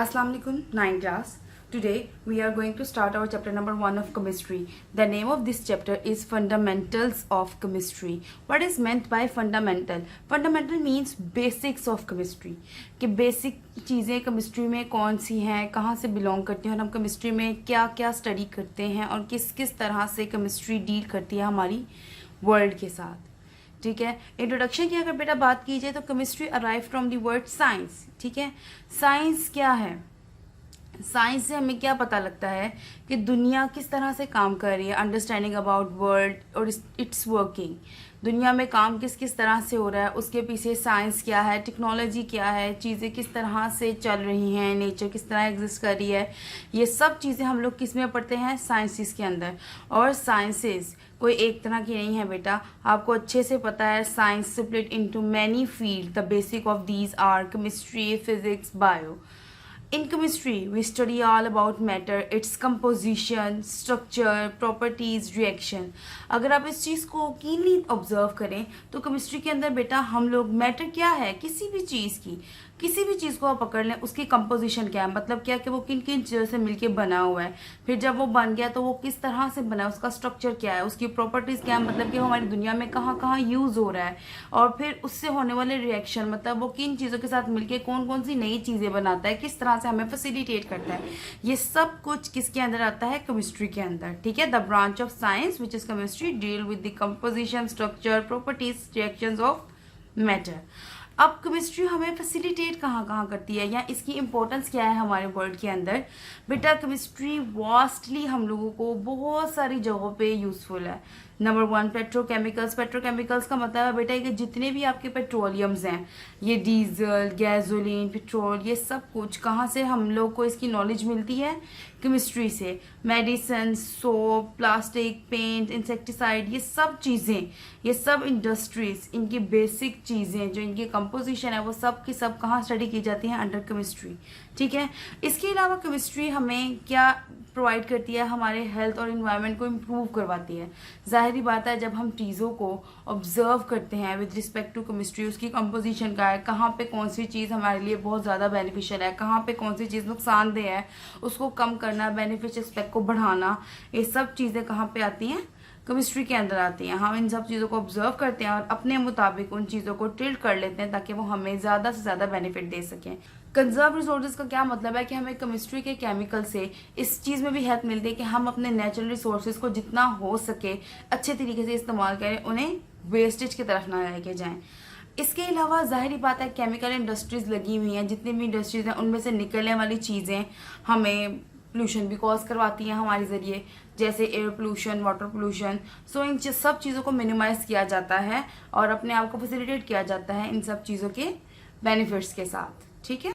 Assalamu alaikum, 9th class. Today we are going to start our chapter number 1 of chemistry. The name of this chapter is Fundamentals of Chemistry. What is meant by fundamental? Fundamental means basics of chemistry. कि basic चीज़ें chemistry में कौन सी हैं, कहाँ से belong करती हैं और हम केमिस्ट्री में क्या क्या स्टडी करते हैं और किस किस तरह से केमिस्ट्री डील करती है हमारी वर्ल्ड के साथ. ठीक है. इंट्रोडक्शन की अगर बेटा बात की जाए तो chemistry arrive from the word science. ठीक है. साइंस क्या है? साइंस से हमें क्या पता लगता है कि दुनिया किस तरह से काम कर रही है, अंडरस्टैंडिंग अबाउट वर्ल्ड और इट्स वर्किंग. दुनिया में काम किस किस तरह से हो रहा है, उसके पीछे साइंस क्या है, टेक्नोलॉजी क्या है, चीज़ें किस तरह से चल रही हैं, नेचर किस तरह एग्जिस्ट कर रही है, ये सब चीज़ें हम लोग किस में पढ़ते हैं, साइंसेस के अंदर. और साइंसेस कोई एक तरह की नहीं है बेटा, आपको अच्छे से पता है. Science split into many field. The basic of these are chemistry, physics, bio. In chemistry, we study all about matter, its composition, structure, properties, reaction. अगर आप इस चीज़ को कीनली ऑब्जर्व करें तो केमिस्ट्री के अंदर बेटा हम लोग मैटर क्या है, किसी भी चीज़ को आप पकड़ लें, उसकी कंपोजिशन क्या है, मतलब क्या कि वो किन किन चीज़ों से मिलके बना हुआ है, फिर जब वो बन गया तो वो किस तरह से बना है, उसका स्ट्रक्चर क्या है, उसकी प्रॉपर्टीज़ क्या है, मतलब कि वो हमारी दुनिया में कहाँ कहाँ यूज़ हो रहा है, और फिर उससे होने वाले रिएक्शन, मतलब वो किन चीज़ों के साथ मिलके कौन कौन सी नई चीज़ें बनाता है, किस तरह से हमें फैसिलिटेट करता है. ये सब कुछ किसके अंदर आता है, केमिस्ट्री के अंदर. ठीक है. The branch of science which is chemistry deal with the composition, structure, properties, reactions of matter. अब केमिस्ट्री हमें फैसिलिटेट कहाँ कहाँ करती है या इसकी इंपॉर्टेंस क्या है हमारे वर्ल्ड के अंदर. बेटा केमिस्ट्री वास्टली हम लोगों को बहुत सारी जगहों पे यूजफुल है. Number 1 petrochemicals. पेट्रोकेमिकल्स का मतलब है बेटा कि जितने भी आपके पेट्रोलियम्स हैं, ये डीजल, गैसोलीन, पेट्रोल, ये सब कुछ कहाँ से हम लोग को इसकी नॉलेज मिलती है, केमिस्ट्री से. Medicine, soap, plastic, paint, insecticide, ये सब चीज़ें, ये सब इंडस्ट्रीज, इनकी बेसिक चीज़ें जो इनकी कंपोजिशन है वो सब की सब कहाँ स्टडी की जाती हैं, अंडर केमिस्ट्री. ठीक है. इसके अलावा केमिस्ट्री हमें क्या प्रोवाइड करती है, हमारे हेल्थ और इन्वायरमेंट को इम्प्रूव करवाती है. जाहिर बात है जब हम चीज़ों को ऑब्जर्व करते हैं विद रिस्पेक्ट टू केमिस्ट्री, उसकी कंपोजिशन का है, कहाँ पे कौन सी चीज़ हमारे लिए बहुत ज़्यादा बेनिफिशियल है, कहाँ पे कौन सी चीज़ नुकसानदेह है, उसको कम करना, बेनिफिशियल एस्पेक्ट को बढ़ाना, ये सब चीज़ें कहाँ पे आती हैं, केमिस्ट्री के अंदर आती हैं. हम इन सब चीज़ों को ऑब्जर्व करते हैं और अपने मुताबिक उन चीज़ों को टिल्ट कर लेते हैं ताकि वो हमें ज़्यादा से ज़्यादा बेनिफिट दे सकें. कंजर्व रिसोर्सेज का क्या मतलब है कि हमें केमिस्ट्री के केमिकल से इस चीज़ में भी हेल्प मिलती है कि हम अपने नेचुरल रिसोर्सेज को जितना हो सके अच्छे तरीके से इस्तेमाल करें, उन्हें वेस्टेज की तरफ ना लेके जाएं. इसके अलावा जाहिर बात है केमिकल इंडस्ट्रीज लगी हुई हैं, जितनी भी इंडस्ट्रीज हैं उनमें से निकलने वाली चीज़ें हमें पोल्यूशन भी कॉज करवाती हैं हमारे ज़रिए, जैसे एयर पोल्यूशन, वाटर पोल्यूशन. सो इन सब चीज़ों को मिनिमाइज़ किया जाता है और अपने आप को फैसिलिटेट किया जाता है इन सब चीज़ों के बेनिफिट्स के साथ. ठीक है.